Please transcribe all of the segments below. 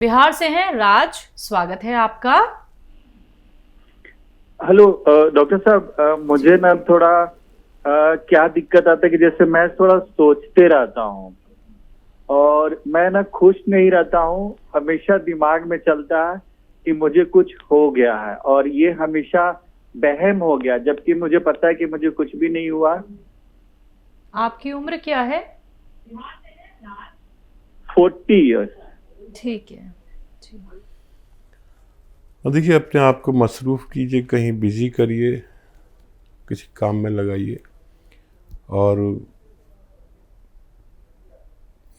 बिहार से हैं राज, स्वागत है आपका। हेलो डॉक्टर साहब, मुझे ना थोड़ा क्या दिक्कत आता है कि जैसे मैं थोड़ा सोचते रहता हूँ और मैं ना खुश नहीं रहता हूँ। हमेशा दिमाग में चलता है कि मुझे कुछ हो गया है और ये हमेशा वहम हो गया, जबकि मुझे पता है कि मुझे कुछ भी नहीं हुआ। आपकी उम्र क्या है? 40 ईयर्स। ठीक है जी। और देखिए, अपने आप को मसरूफ़ कीजिए, कहीं बिज़ी करिए, किसी काम में लगाइए। और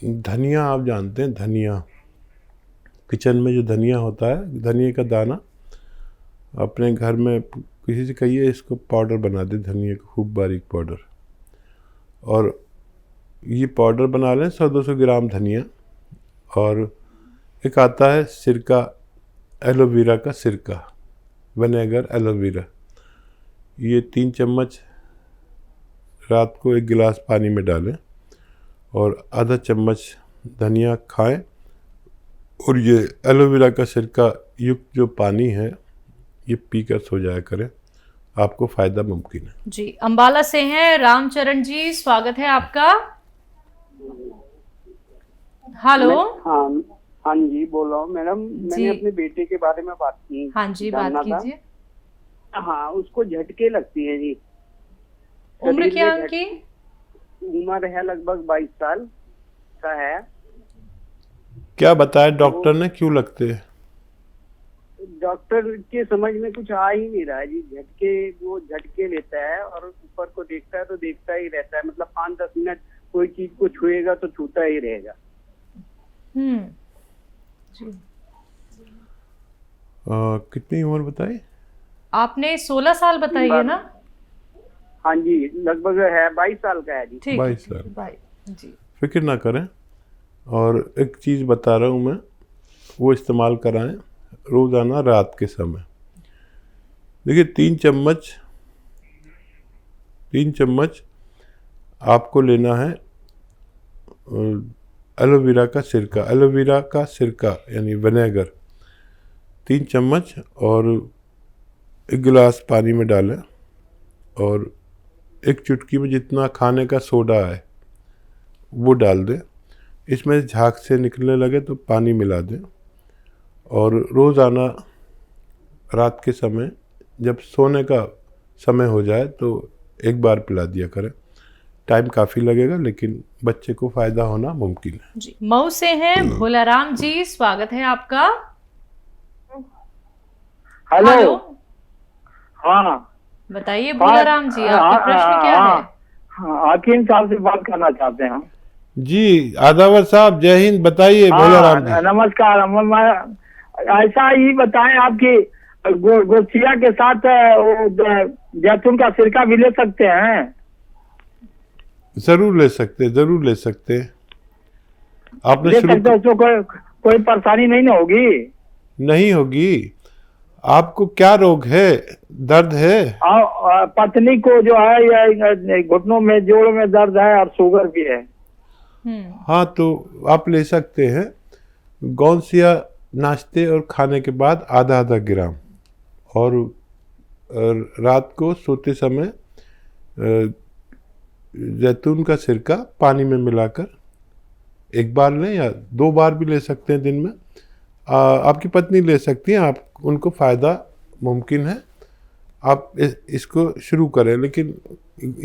धनिया, आप जानते हैं धनिया, किचन में जो धनिया होता है, धनिया का दाना, अपने घर में किसी से कहिए इसको पाउडर बना दे, धनिया का खूब बारीक पाउडर। और ये पाउडर बना लें 100-200 ग्राम धनिया। और एक आता है सिरका, एलोवेरा का सिरका, विनेगर एलोवेरा, ये 3 चम्मच रात को 1 गिलास पानी में डालें और आधा चम्मच धनिया खाएं। और ये एलोवेरा का सिरका युक्त जो पानी है ये पीकर सो जाया करें, आपको फ़ायदा मुमकिन है। जी, अंबाला से हैं रामचरण जी, स्वागत है आपका। हेलो। हाँ हाँ जी, बोल रहा हूँ मैडम। मैंने जी। अपने बेटे के बारे में बात की, हाँ जी, बात जानना था। कीजिए। हाँ, उसको झटके लगती है जी। उम्र शरीर क्या में है उनकी? उम्र है लगभग 22 साल का है। क्या बताया डॉक्टर ने, क्यों लगते हैं? डॉक्टर के समझ में कुछ आ ही नहीं रहा है जी। वो झटके लेता है और ऊपर को देखता है तो देखता ही रहता है, मतलब 5-10 मिनट कोई चीज को छुएगा तो छूता ही रहेगा। जी। कितनी उम्र बताई आपने 16 साल बताई है ना? हाँ जी, लगभग है 22 साल का है जी। ठीक 22 साल। 22 जी। फिक्र ना करें। और एक चीज़ बता रहा हूँ मैं, वो इस्तेमाल कराएं रोज़ाना रात के समय। देखिए, 3 चम्मच आपको लेना है एलोवेरा का सिरका यानी विनेगर, 3 चम्मच, और 1 गिलास पानी में डालें और 1 चुटकी में जितना खाने का सोडा है वो डाल दें। इसमें झाग से निकलने लगे तो पानी मिला दें और रोज़ाना रात के समय जब सोने का समय हो जाए तो एक बार पिला दिया करें। टाइम काफ़ी लगेगा लेकिन बच्चे को फ़ायदा होना मुमकिन है। जी, मऊ से हैं भोलाराम जी, स्वागत है आपका। हेलो। हाँ बताइए भोलाराम जी, आपका प्रश्न क्या है? हकीम साहब से बात करना चाहते हैं हम। जी, आदावर साहब, जय हिंद। बताइए भोलाराम जी। नमस्कार। ऐसा ही बताएं, आपकी गोसिया के साथ जैतून का सिरका भी ले सकते हैं? ज़रूर ले सकते, ज़रूर ले सकते। आपने ले शुरू सकते, उसमें कोई परेशानी नहीं ना होगी? नहीं होगी। आपको क्या रोग है, दर्द है? पत्नी को जो है ये घुटनों में, जोड़ में दर्द है और शुगर भी है। हाँ, तो आप ले सकते हैं गौनसिया नाश्ते और खाने के बाद आधा ग्राम, और रात को सोते समय जैतून का सिरका पानी में मिलाकर 1 बार लें या 2 बार भी ले सकते हैं दिन में। आपकी पत्नी ले सकती हैं, आप उनको फ़ायदा मुमकिन है। आप इसको शुरू करें, लेकिन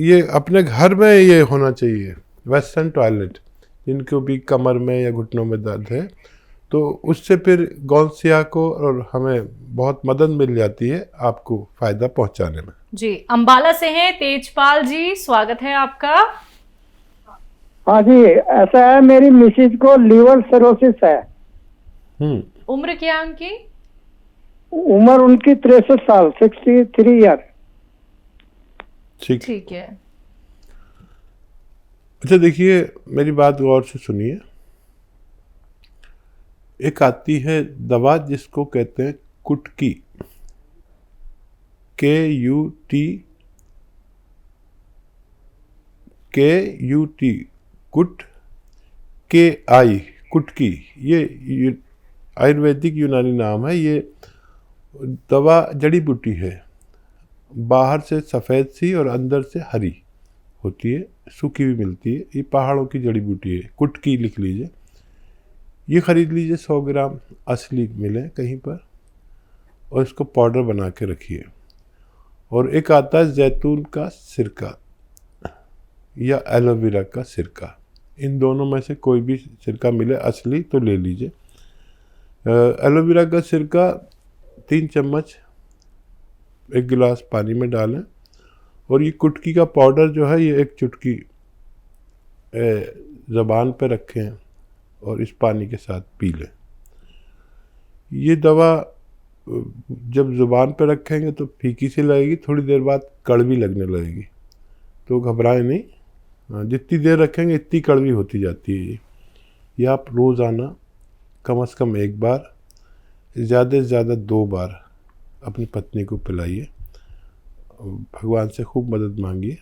ये अपने घर में ये होना चाहिए। वेस्टर्न टॉयलेट, जिनको भी कमर में या घुटनों में दर्द है, तो उससे फिर गौनसिया को और हमें बहुत मदद मिल जाती है आपको फ़ायदा पहुंचाने में। जी, अंबाला से हैं तेजपाल जी, स्वागत है आपका। हाँ जी, ऐसा है, मेरी मिसेज को लीवर सिरोसिस है। उम्र क्या है उनकी? उम्र उनकी 63 साल, 63 ईयर। ठीक है। अच्छा, देखिए, मेरी बात गौर से सुनिए। एक आती है दवा जिसको कहते हैं कुटकी, KUT, कुट, KI, कुटकी। ये आयुर्वेदिक यूनानी नाम है। ये दवा जड़ी बूटी है, बाहर से सफ़ेद सी और अंदर से हरी होती है, सूखी भी मिलती है। ये पहाड़ों की जड़ी बूटी है, कुटकी लिख लीजिए। ये ख़रीद लीजिए 100 ग्राम, असली मिले कहीं पर, और इसको पाउडर बना के रखिए। और एक आता है जैतून का सिरका या एलोवेरा का सिरका, इन दोनों में से कोई भी सिरका मिले असली तो ले लीजिए। एलोवेरा का सिरका 3 चम्मच 1 गिलास पानी में डालें, और ये कुटकी का पाउडर जो है ये 1 चुटकी ज़बान पे रखें और इस पानी के साथ पी लें। ये दवा जब ज़ुबान पे रखेंगे तो फीकी सी लगेगी, थोड़ी देर बाद कड़वी लगने लगेगी, तो घबराएं नहीं। जितनी देर रखेंगे इतनी कड़वी होती जाती है। ये आप रोज़ाना कम से कम 1 बार, ज़्यादा से ज़्यादा 2 बार अपनी पत्नी को पिलाइए। भगवान से खूब मदद मांगिए,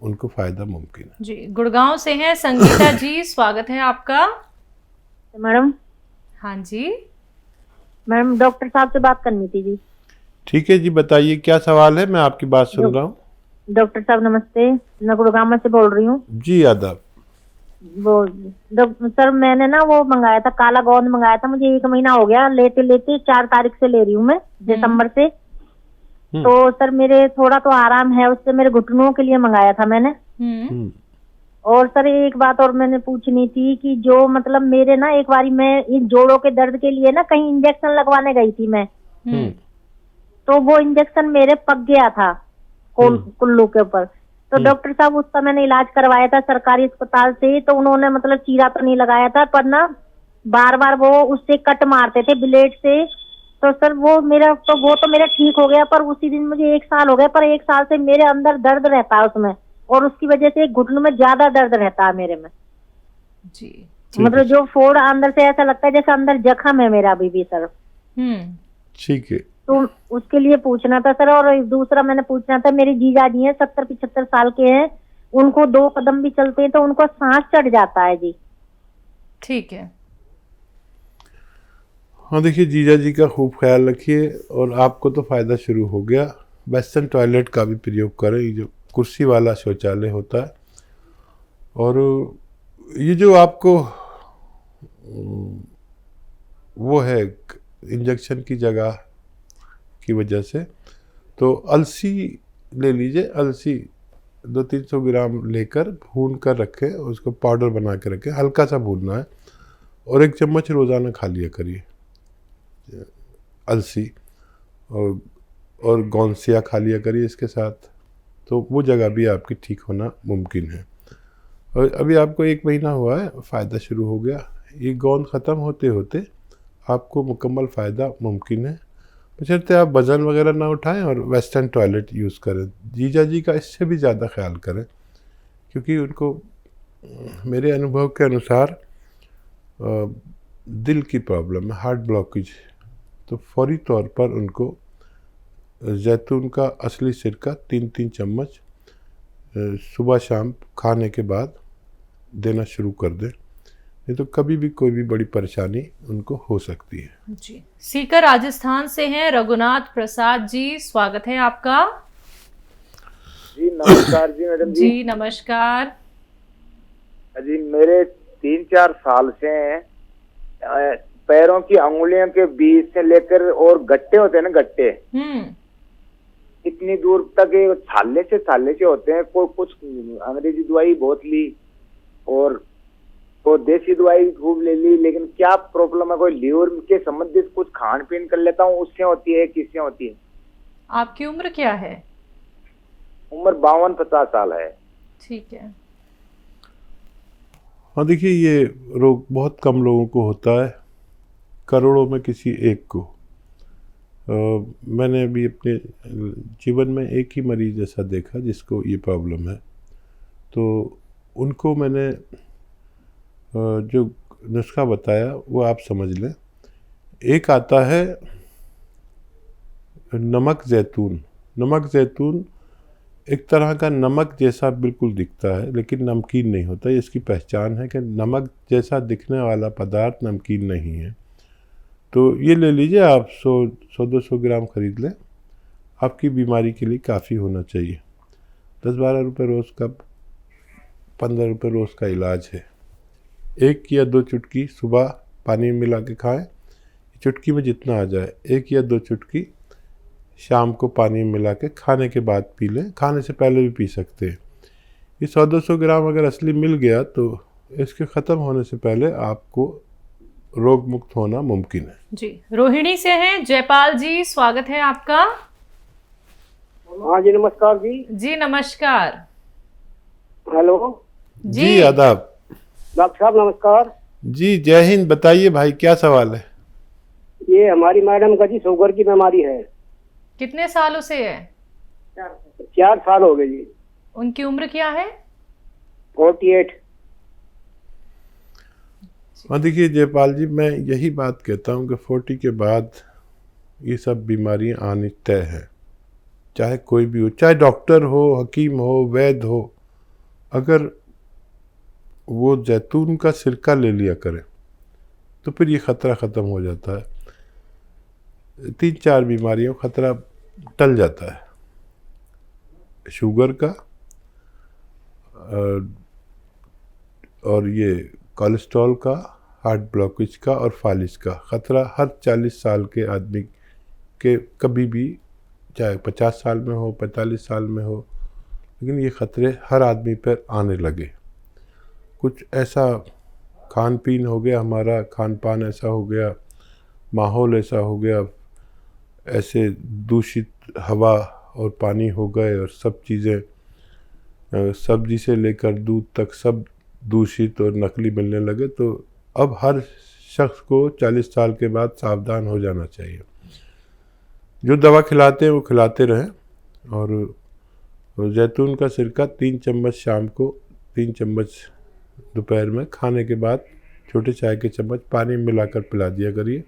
उनको फ़ायदा मुमकिन है। जी, गुड़गांव से हैं संगीता जी, स्वागत है आपका। मैडम। हाँ जी मैडम, डॉक्टर साहब से बात करनी थी जी। ठीक है जी, बताइए क्या सवाल है, मैं आपकी बात सुन रहा हूँ। डॉक्टर साहब नमस्ते, मैं गुड़गांव से बोल रही हूँ। जी आदाब। वो सर मैंने ना वो मंगाया था, काला गोंद मंगाया था, मुझे 1 महीना हो गया लेते लेते। 4 तारीख से ले रही हूँ मैं, दिसंबर से। तो सर मेरे थोड़ा तो आराम है उससे, मेरे घुटनों के लिए मंगाया था मैंने। और सर एक बात और मैंने पूछनी थी कि जो मतलब मेरे ना एक बारी मैं इन जोड़ों के दर्द के लिए ना कहीं इंजेक्शन लगवाने गई थी मैं, तो वो इंजेक्शन मेरे पक गया था कुल्लू के ऊपर। तो डॉक्टर साहब उसका मैंने इलाज करवाया था सरकारी अस्पताल से, तो उन्होंने मतलब चीरा तो नहीं लगाया था, पर ना बार बार वो उससे कट मारते थे ब्लेड से। तो सर वो मेरा ठीक हो गया, पर उसी दिन मुझे 1 साल हो गया, पर 1 साल से मेरे अंदर दर्द रहता है उसमें, और उसकी वजह से घुटनों में ज्यादा दर्द रहता है मेरे में जी। मतलब जो फोड़ अंदर से ऐसा लगता है जैसे अंदर जख्म है मेरा अभी भी सर। ठीक है, तो उसके लिए पूछना था सर। और दूसरा मैंने पूछना था, मेरे जीजा जी हैं 70-75 साल के हैं, उनको 2 कदम भी चलते हैं तो उनको सांस चढ़ जाता है जी। ठीक है। हाँ देखिए, जीजा जी का खूब ख्याल रखिए, और आपको तो फ़ायदा शुरू हो गया। वेस्टर्न टॉयलेट का भी प्रयोग करें, ये जो कुर्सी वाला शौचालय होता है। और ये जो आपको वो है इंजेक्शन की जगह की वजह से, तो अलसी ले लीजिए। अलसी 200-300 ग्राम लेकर भून कर रखें, उसको पाउडर बना के रखें, हल्का सा भूनना है, और 1 चम्मच रोज़ाना खा लिया करिए अलसी। और गौनसिया खा लिया करिए इसके साथ, तो वो जगह भी आपकी ठीक होना मुमकिन है। और अभी आपको 1 महीना हुआ है, फ़ायदा शुरू हो गया। ये गोंद ख़त्म होते होते आपको मुकम्मल फ़ायदा मुमकिन है, बशर्ते आप वज़न वगैरह ना उठाएं और वेस्टर्न टॉयलेट यूज़ करें। जीजा जी का इससे भी ज़्यादा ख्याल करें, क्योंकि उनको मेरे अनुभव के अनुसार दिल की प्रॉब्लम है, हार्ट ब्लॉकेज। तो फौरी तौर पर उनको जैतून का असली सिरका 3-3 चम्मच सुबह शाम खाने के बाद देना शुरू कर दें, नहीं तो कभी भी कोई भी बड़ी परेशानी उनको हो सकती है। जी। सीकर राजस्थान से हैं रघुनाथ प्रसाद जी, स्वागत है आपका। जी नमस्कार जी मैडम जी। जी नमस्कार जी, मेरे 3-4 साल से पैरों की अंगुलियों के बीच से लेकर, और गट्टे होते हैं ना, गट्टे इतनी दूर तक छाले से होते हैं। कुछ अंग्रेजी दवाई बहुत ली और देसी दवाई खूब ले ली, लेकिन क्या प्रॉब्लम है, कोई लीवर के संबंधित कुछ खान पीन कर लेता हूँ, उससे होती है, किससे होती है? आपकी उम्र क्या है? उम्र 52-50 साल है। ठीक है। हाँ देखिए, ये रोग बहुत कम लोगों को होता है, करोड़ों में किसी एक को। मैंने अभी अपने जीवन में एक ही मरीज ऐसा देखा जिसको ये प्रॉब्लम है, तो उनको मैंने जो नुस्खा बताया वो आप समझ लें। एक आता है नमक जैतून। नमक जैतून एक तरह का नमक जैसा बिल्कुल दिखता है, लेकिन नमकीन नहीं होता। इसकी पहचान है कि नमक जैसा दिखने वाला पदार्थ नमकीन नहीं है। तो ये ले लीजिए आप, 100-200 ग्राम खरीद लें, आपकी बीमारी के लिए काफ़ी होना चाहिए। 10-12 रुपये रोज़ का, 15 रुपये रोज़ का इलाज है। 1 या 2 चुटकी सुबह पानी में मिला के खाएं, चुटकी में जितना आ जाए। 1 या 2 चुटकी शाम को पानी में मिला के खाने के बाद पी लें, खाने से पहले भी पी सकते हैं। ये 100-200 ग्राम अगर असली मिल गया तो इसके ख़त्म होने से पहले आपको रोग मुक्त होना मुमकिन है। जी, रोहिणी से हैं जयपाल जी, स्वागत है आपका। हाँ जी, नमस्कार जी। जी नमस्कार। हेलो जी आदाब। डॉक्टर साहब नमस्कार। जी जय हिंद। बताइए भाई, क्या सवाल है? ये हमारी मैडम का जी शुगर की बीमारी है। कितने सालों से है? 4 साल हो गए जी। उनकी उम्र क्या है? 48। हाँ देखिए जयपाल जी, मैं यही बात कहता हूँ कि 40 के बाद ये सब बीमारियाँ आनी तय है, चाहे कोई भी हो, चाहे डॉक्टर हो, हकीम हो, वैद्य हो। अगर वो जैतून का सिरका ले लिया करें तो फिर ये ख़तरा ख़त्म हो जाता है। 3-4 बीमारियों का ख़तरा टल जाता है। शुगर का और ये कोलेस्ट्रॉल का, हार्ट ब्लॉकेज का और फालिज का ख़तरा हर 40 साल के आदमी के कभी भी, चाहे 50 साल में हो, 45 साल में हो, लेकिन ये ख़तरे हर आदमी पर आने लगे। कुछ ऐसा खान पीन हो गया, हमारा खान पान ऐसा हो गया, माहौल ऐसा हो गया, ऐसे दूषित हवा और पानी हो गए और सब चीज़ें, सब्जी से लेकर दूध तक सब दूषित और नकली मिलने लगे। तो अब हर शख्स को 40 साल के बाद सावधान हो जाना चाहिए। जो दवा खिलाते हैं वो खिलाते रहें। और जैतून का सिरका 3 चम्मच शाम को, 3 चम्मच दोपहर में, खाने के बाद छोटे चाय के चम्मच पानी में मिलाकर पिला दिया करिए।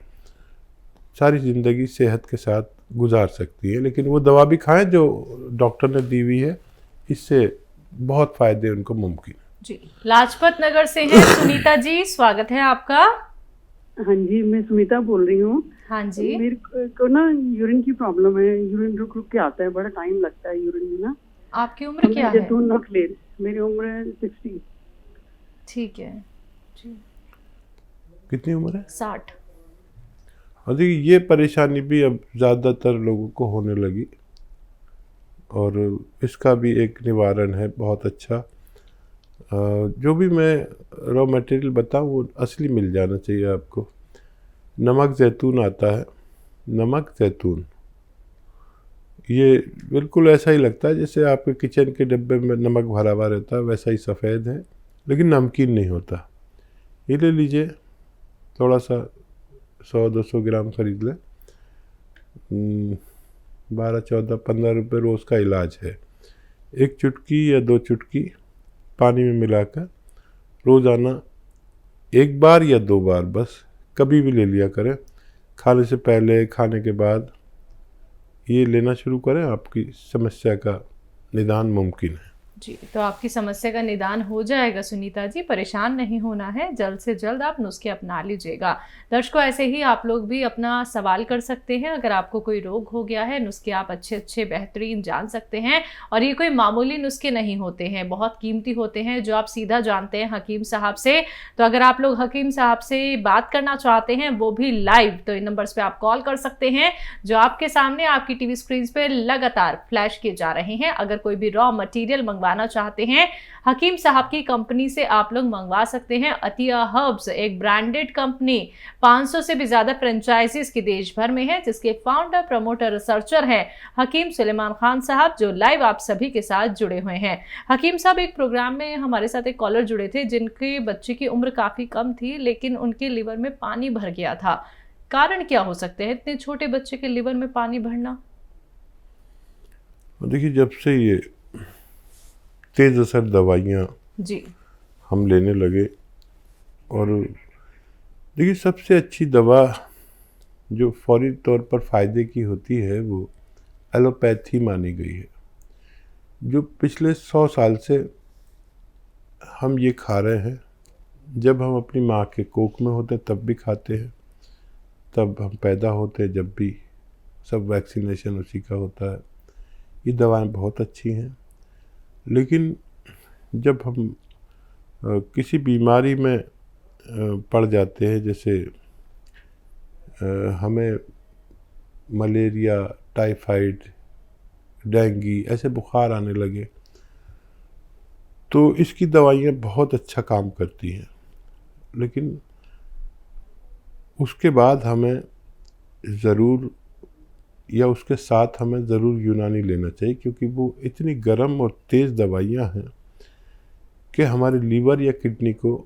सारी ज़िंदगी सेहत के साथ गुजार सकती है। लेकिन वो दवा भी खाएं जो डॉक्टर ने दी हुई है, इससे बहुत फ़ायदे उनको मुमकिन है। जी, लाजपत नगर से हैं सुनीता जी, स्वागत है आपका। हाँ जी, मैं सुनीता बोल रही हूँ। हाँ जी। मेरे को ना यूरिन की प्रॉब्लम है, यूरिन रुक रुक के आता है, बड़ा टाइम लगता है यूरिन में ना। आपकी उम्र क्या है? जैतून रख ले। मेरी उम्र है 60। ठीक है जी। कितनी उम्र है? 60। और देखिए ये परेशानी भी अब ज़्यादातर लोगों को होने लगी और इसका भी एक निवारण है बहुत अच्छा। जो भी मैं रॉ मटेरियल बताऊँ वो असली मिल जाना चाहिए आपको। नमक ज़ैतून आता है, नमक ज़ैतून, ये बिल्कुल ऐसा ही लगता है जैसे आपके किचन के डिब्बे में नमक भरा हुआ रहता है, वैसा ही सफ़ेद है, लेकिन नमकीन नहीं होता। ये ले लीजिए, थोड़ा सा 100-200 ग्राम खरीद लें। 12-14-15 रुपये रोज़ का इलाज है। 1 चुटकी या 2 चुटकी पानी में मिलाकर रोज़ाना 1 बार या 2 बार बस कभी भी ले लिया करें। खाने से पहले, खाने के बाद ये लेना शुरू करें, आपकी समस्या का निदान मुमकिन है। जी, तो आपकी समस्या का निदान हो जाएगा सुनीता जी, परेशान नहीं होना है। जल्द से जल्द आप नुस्खे अपना लीजिएगा। दर्शकों, ऐसे ही आप लोग भी अपना सवाल कर सकते हैं। अगर आपको कोई रोग हो गया है, नुस्खे आप अच्छे बेहतरीन जान सकते हैं। और ये कोई मामूली नुस्खे नहीं होते हैं, बहुत कीमती होते हैं, जो आप सीधा जानते हैं हकीम साहब से। तो अगर आप लोग हकीम साहब से बात करना चाहते हैं, वो भी लाइव, तो इन नंबर्स पर आप कॉल कर सकते हैं जो आपके सामने आपकी टीवी स्क्रीन पर लगातार फ्लैश किए जा रहे हैं। अगर कोई भी रॉ मटीरियल मंगवाना चाहते हैं, हकीम साहब की कंपनी से आप लोग मंगवा सकते हैं। अतिया हर्ब्स एक ब्रांडेड कंपनी, 500 से भी ज्यादा फ्रेंचाइजीज की देश भर में है, जिसके फाउंडर, प्रमोटर, रिसर्चर हैं हकीम सुलेमान खान साहब, जो लाइव आप सभी के साथ जुड़े हुए हैं। हकीम साहब एक प्रोग्राम में हमारे साथ एक कॉलर जुड़े थे जिनके बच्चे की उम्र काफी कम थी, लेकिन उनके लिवर में पानी भर गया था। कारण क्या हो सकते हैं इतने छोटे बच्चे के लिवर में पानी भरना? देखिए, जब से ये तेज़ असर दवाइयाँ जी हम लेने लगे, और देखिए सबसे अच्छी दवा जो फौरी तौर पर फ़ायदे की होती है वो एलोपैथी मानी गई है। जो पिछले 100 साल से हम ये खा रहे हैं, जब हम अपनी माँ के कोख में होते तब भी खाते हैं, तब हम पैदा होते हैं, जब भी सब वैक्सीनेशन उसी का होता है। ये दवाएं बहुत अच्छी हैं, लेकिन जब हम किसी बीमारी में पड़ जाते हैं, जैसे हमें मलेरिया, टाइफाइड, डेंगू ऐसे बुखार आने लगे, तो इसकी दवाइयाँ बहुत अच्छा काम करती हैं, लेकिन उसके बाद हमें ज़रूर या उसके साथ हमें ज़रूर यूनानी लेना चाहिए, क्योंकि वो इतनी गर्म और तेज़ दवाइयाँ हैं कि हमारे लीवर या किडनी को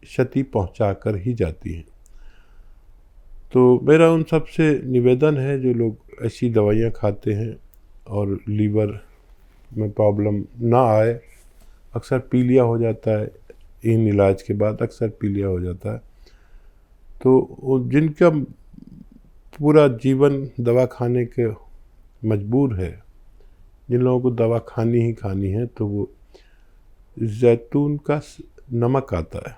क्षति पहुंचा कर ही जाती हैं। तो मेरा उन सब से निवेदन है जो लोग ऐसी दवाइयाँ खाते हैं और लीवर में प्रॉब्लम ना आए, अक्सर पीलिया हो जाता है, इन इलाज के बाद अक्सर पीलिया हो जाता है, तो जिनका पूरा जीवन दवा खाने के मजबूर है, जिन लोगों को दवा खानी ही खानी है, तो वो जैतून का नमक आता है,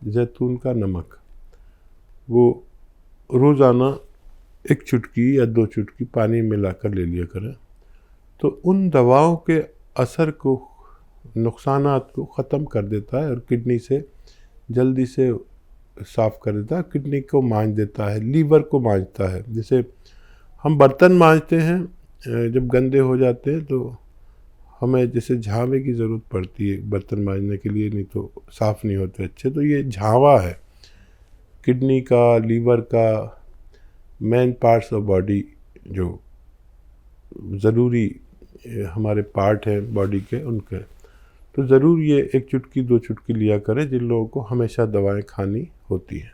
जैतून का नमक, वो रोज़ाना 1 चुटकी या 2 चुटकी पानी में मिलाकर ले लिया करें, तो उन दवाओं के असर को, नुकसानात को ख़त्म कर देता है और किडनी से जल्दी से साफ़ कर देता है, किडनी को मांझ देता है, लीवर को मांझता है। जैसे हम बर्तन मांजते हैं, जब गंदे हो जाते हैं तो हमें जैसे झावे की ज़रूरत पड़ती है बर्तन मांजने के लिए, नहीं तो साफ़ नहीं होते अच्छे, तो ये झावा है किडनी का, लीवर का, मेन पार्ट्स ऑफ बॉडी जो ज़रूरी हमारे पार्ट हैं बॉडी के, उनके, तो ज़रूर ये 1 चुटकी 2 चुटकी लिया करें जिन लोगों को हमेशा दवाएं खानी होती हैं।